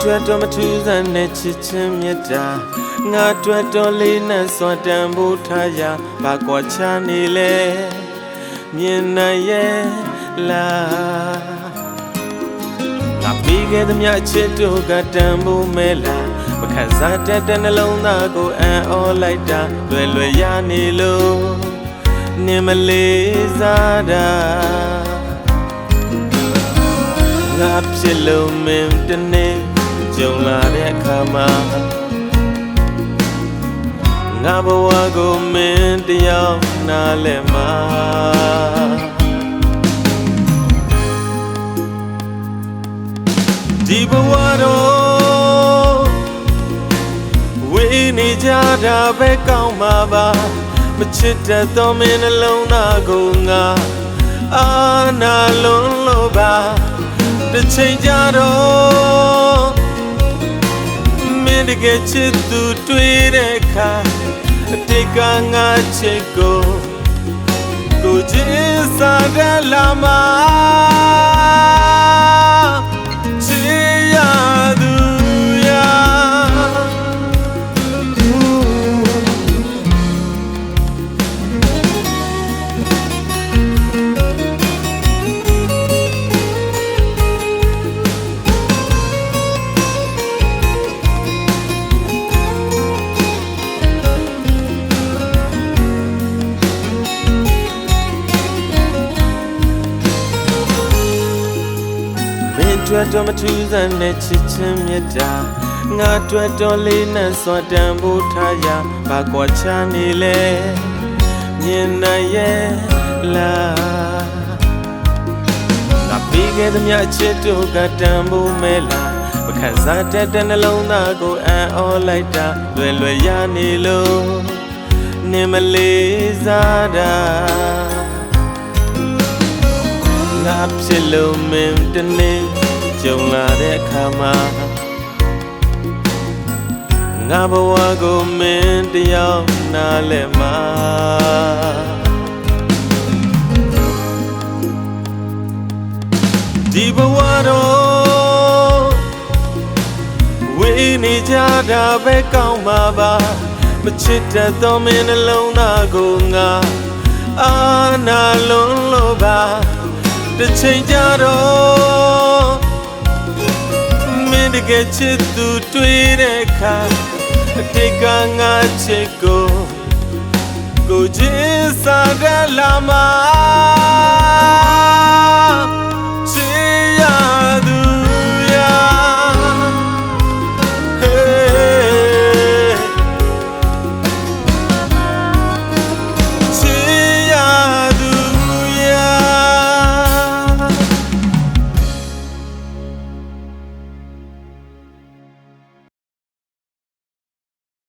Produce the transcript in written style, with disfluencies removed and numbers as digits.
အတွက်တော့မထူးဆန်းတဲ့ချစ်ချင်းမြတ်တာငါအတွက်တော့လေးနဲ့စွာတန်ဖို့ထားရဘာကွာချနေလဲမြင်နိုင်ရဲ့လားငါပြီးခဲ့သမျှချစ်တို့ကတန်ဖို့မဲလားမခံစားတတ်တဲ့နှလုံးသားကိုအံ့ဩလိုက်တာလွယ်ရနေလို့နေမလေးစားတာငါဖြစ်လို့မင်းတနေ့ကြုံလာတဲ့အခါမှာငါဘဝကိုမင်းတယောက်နားလည်မှာဒီဘဝတော့ဝေးနေကြတာပဲကောင်းမှာပါမချစ်တတ်သောမင်းနှလုံးသားကိုငါအာနာလွန်လို့ပါတစ်ချိန်ကြတော့မင်းတကယ်ချစ်သူတွေ့တဲ့အခါအတိတ်ကငါချစ်ကိုချစ်စားတယ်လာမချစ်ရသူရာအတွက်တော့မထူးဆန်းတဲ့ချစ်ချင်းမြတ်တာငါအတွက်တော့လေးနဲ့စွာတန်ဖို့ထားရဘာကွာချနေလဲမြင်နိုင်ရဲ့လားငါပြီးခဲ့သမျှချစ်တို့ကတန်ဖို့မဲလားမခံစားတတ်တဲ့နှလုံးသားကိုအံ့ဩလိုက်တာလွယ်ရနေလို့နေမလေးစားတာငါဖြစ်လို့မင်းတနေ့ကြုံလာတဲ့အခါမှာငါဘဝကိုမင်းတယောက်နားလည်မှာဒီဘဝတော့ဝေးနေကြတာပဲကောင်းမှာပါမချစ်တတ်သောမင်းနှလုံးသားကိုငါအာနာလွန်လို့ပါတစ်ချိန်ကြတော့မင်းတကယ်ချစ်သူတွေ့တဲ့အခါအတိတ်ကငါချစ်ကိုချစ်စားတယ်လာမ